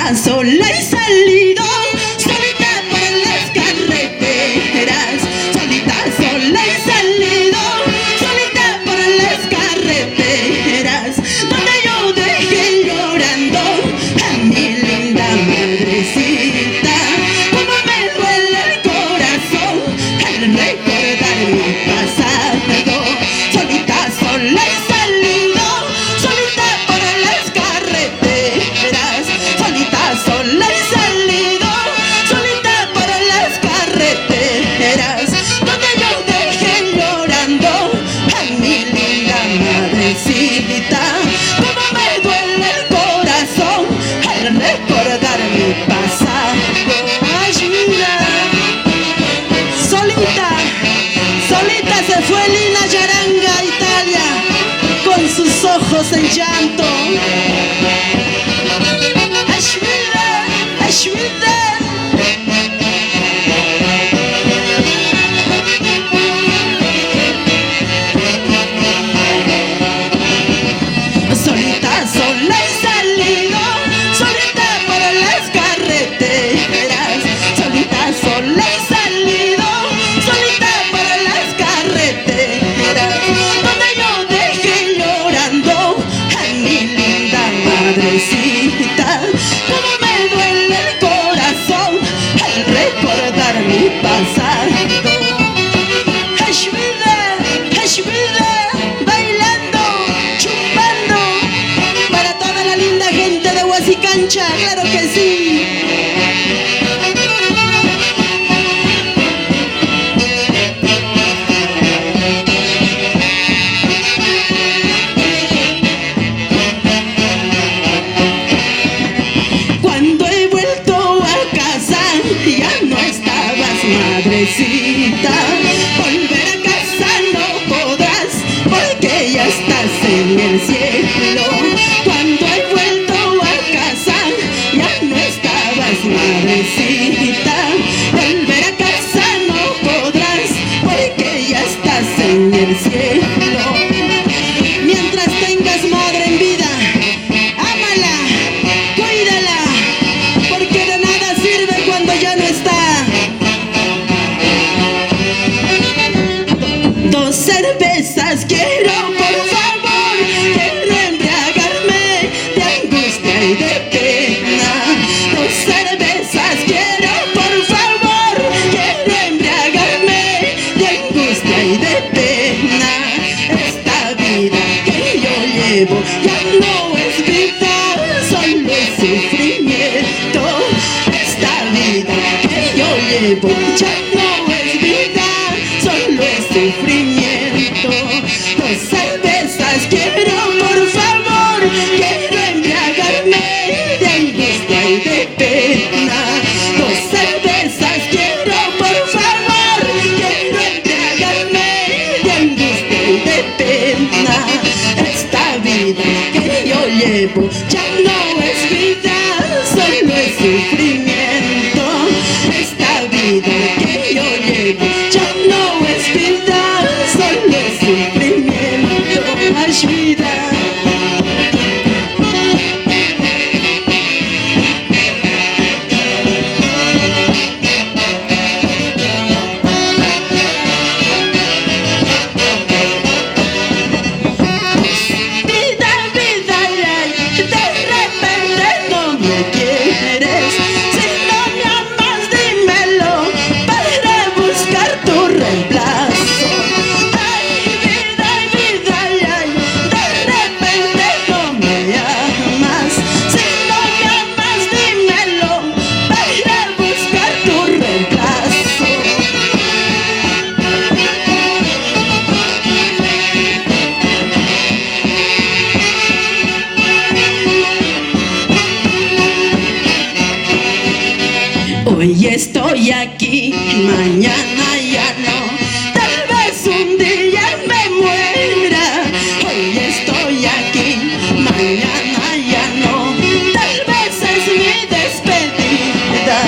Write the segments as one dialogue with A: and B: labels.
A: Solita, sola he salido, solita por las carreteras. Solita, sola he salido, solita por las carreteras, donde yo dejé llorando a mi linda madrecita. Como me duele el corazón al recordar mi pasado. Solita, sola he salido, solita por las carreteras. Solita, sola he salido, solita por las carreteras, donde yo dejé llorando a mi linda madrecita. Como me duele el corazón al recordar mi pasado. Ayuda. Solita, solita se fue Lina Yaranga a Italia con sus ojos en llanto. Ayuda, ayuda. Solita, sola he salido, solita por las carreteras. Solita, sola he salido, solita por las carreteras, donde yo dejé llorando a mi linda madrecita. Como me duele el corazón al recordar mi pasado. Ayuda, ayuda, bailando, chupando, para toda la linda gente de Huasicancha, claro que sí. Cuando he vuelto a casa ya no estabas, madrecita. Volver a casa no podrás porque ya estás en el cielo. Cuando he vuelto a casa ya no estabas, madrecita. Volver a casa no podrás porque ya estás en el cielo. Mientras tengas madre en vida, ámala, cuídala, porque de nada sirve cuando ya no está. Dos cervezas quiero, por favor, quiero embriagarme de angustia y de pena. Dos cervezas quiero, por favor, quiero embriagarme de angustia y de pena. Esta vida que yo llevo ya no es vida, solo es sufrimiento. Esta vida que yo llevo ya no es vida, solo es sufrimiento. Dos cervezas quiero, por favor, quiero embriagarme de angustia y de pena. Dos cervezas quiero, por favor, quiero embriagarme de angustia y de pena. Esta vida que yo llevo ya no es vida, solo es sufrimiento. Esta vida que yo llevo ya no es vida, solo es sufrimiento. Ayuda. Vida, vida, ay, de repente no me quieres. Si no me amas, dímelo para buscar tu reemplazo. Ay, vida, ay, de repente no me amas. Si no me amas, dímelo para buscar tu reemplazo. Hoy estoy aquí, mañana ya no. Tal vez un día me muera. Hoy estoy aquí, mañana ya no. Tal vez es mi despedida.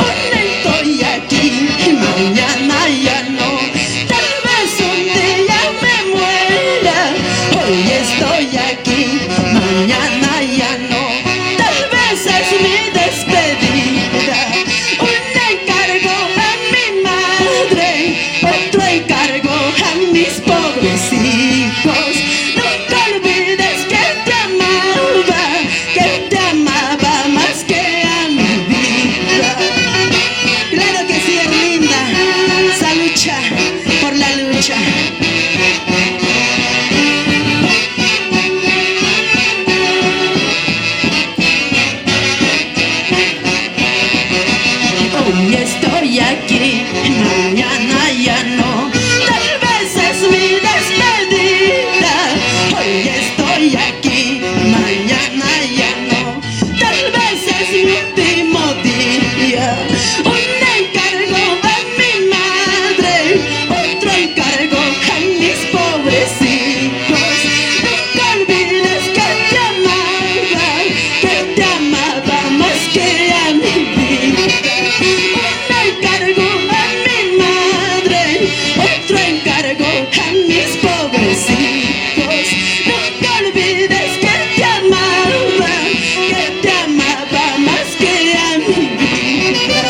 A: Hoy estoy aquí, mañana ya no. Tal vez un día me muera. Hoy estoy aquí, mañana ya no. Tal vez es mi despedida. pobres hijos. Nunca olvides que te amaba más que a mi vida. Claro que sí, Erlinda, esa lucha por la lucha. Hoy estoy aquí, mañana ya no. Tal vez es mi despedida. Hoy estoy aquí, mañana ya no. Tal vez es mi último día. Un encargo a mi madre, otro encargo a mis pobres hijos. Nunca olvides que te amaba más que a mi vida. Un encargo a mi madre, otro encargo a mis pobres hijos. Nunca olvides que te amaba más que a mi vida.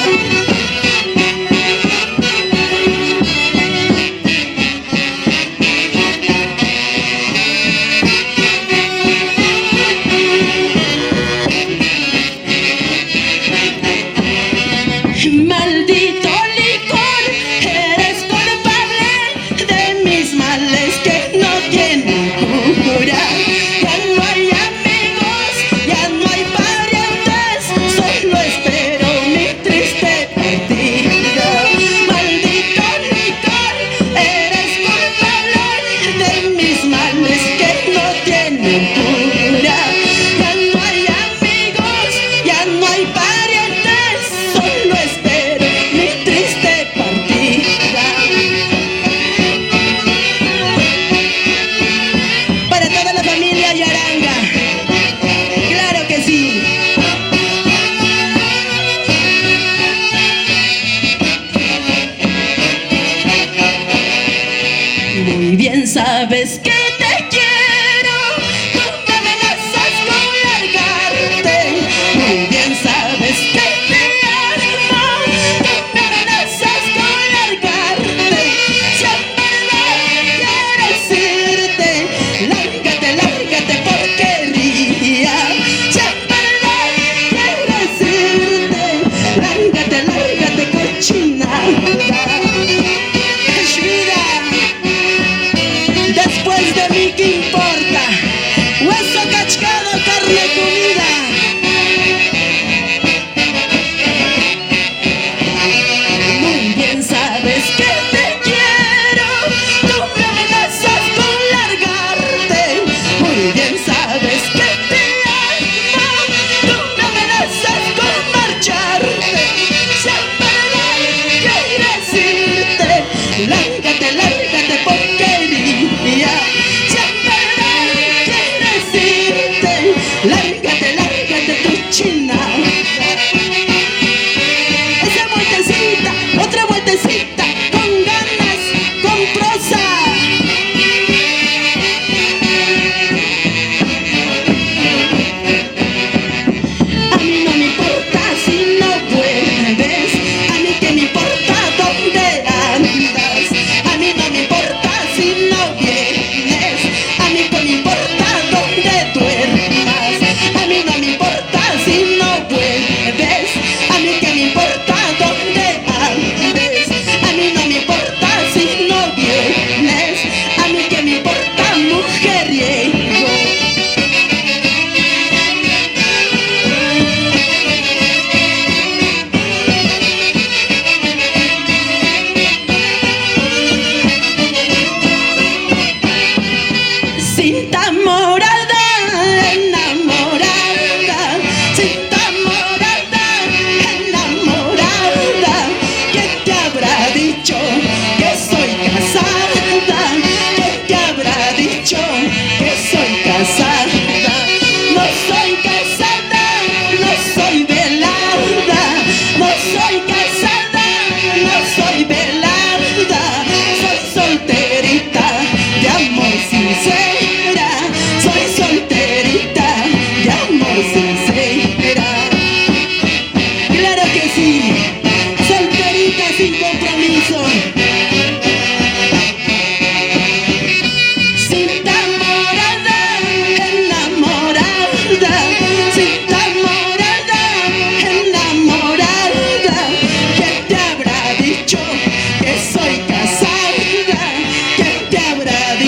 A: Maldito licor, eres culpable de mis males que no tienen cura. Ya no hay amigos, ya no hay parientes, solo espero mi triste partida. Maldito licor, eres culpable de mis males que no tienen cura. Ya no hay amigos, ya no hay parientes, solo espero mi triste partida. Para toda la familia Yaranga, claro que sí. Muy bien sabes que te quiero, tú me amenazas con largarte. Muy bien sabes que te amo, tú me amenazas con largarte. Si en verdad quieres irte, lárgate, lárgate, porquería. Si en verdad quieres irte, lárgate, lárgate, cochinada. Es vida. Después de mí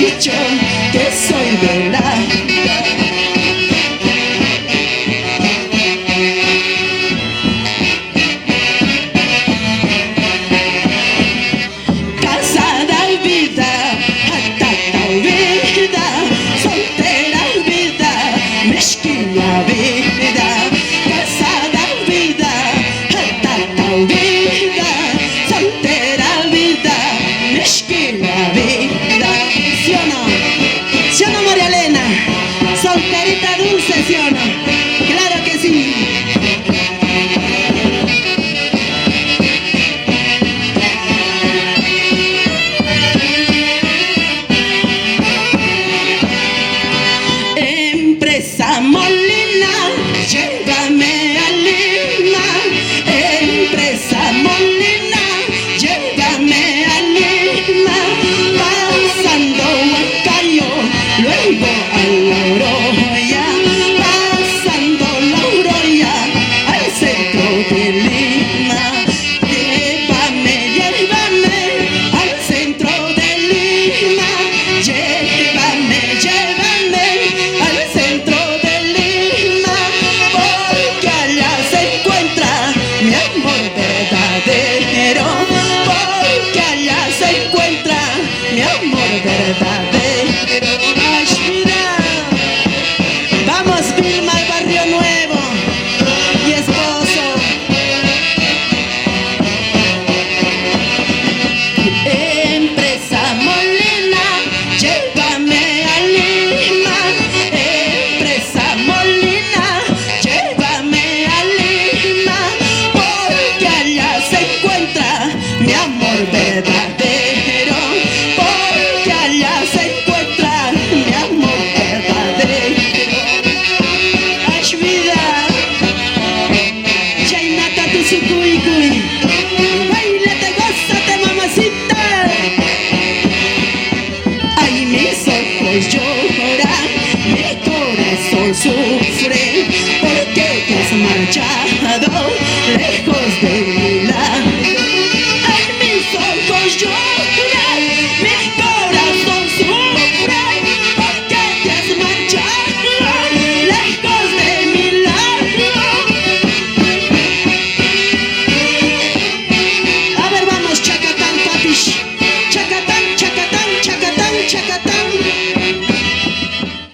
A: dicho que soy verdad. Casada vida, atata vida, soltera vida, mezquina vida. Casada vida, atata vida, soltera vida, mezquina vida. ¿Sí o no? ¿Sí o no, María Elena? Solterita dulce, ¿sí o no? Claro que sí. Empresa Molina, llévame a Lima. Empresa Molina, llévame a Lima. Pasando Huancayo, luego a La Oroya. Pasando La Oroya, al centro de Lima. Llévame, llévame al centro de Lima. Llévame, llévame al centro de Lima, porque allá se encuentra mi amor verdadero, porque allá se encuentra mi amor verdadero. ¡Ay, mira! Vamos, Vilma, al barrio Nuevo, mi esposo. Empresa Molina, llévame a Lima. Empresa Molina, llévame a Lima, porque allá se encuentra mi amor verdadero, porque allá se encuentra mi amor verdadero. ¡Ay, vida! Chainata tu sucuicui, bailate, gózate, mamacita. Ay, mis ojos lloran, mi corazón sufre,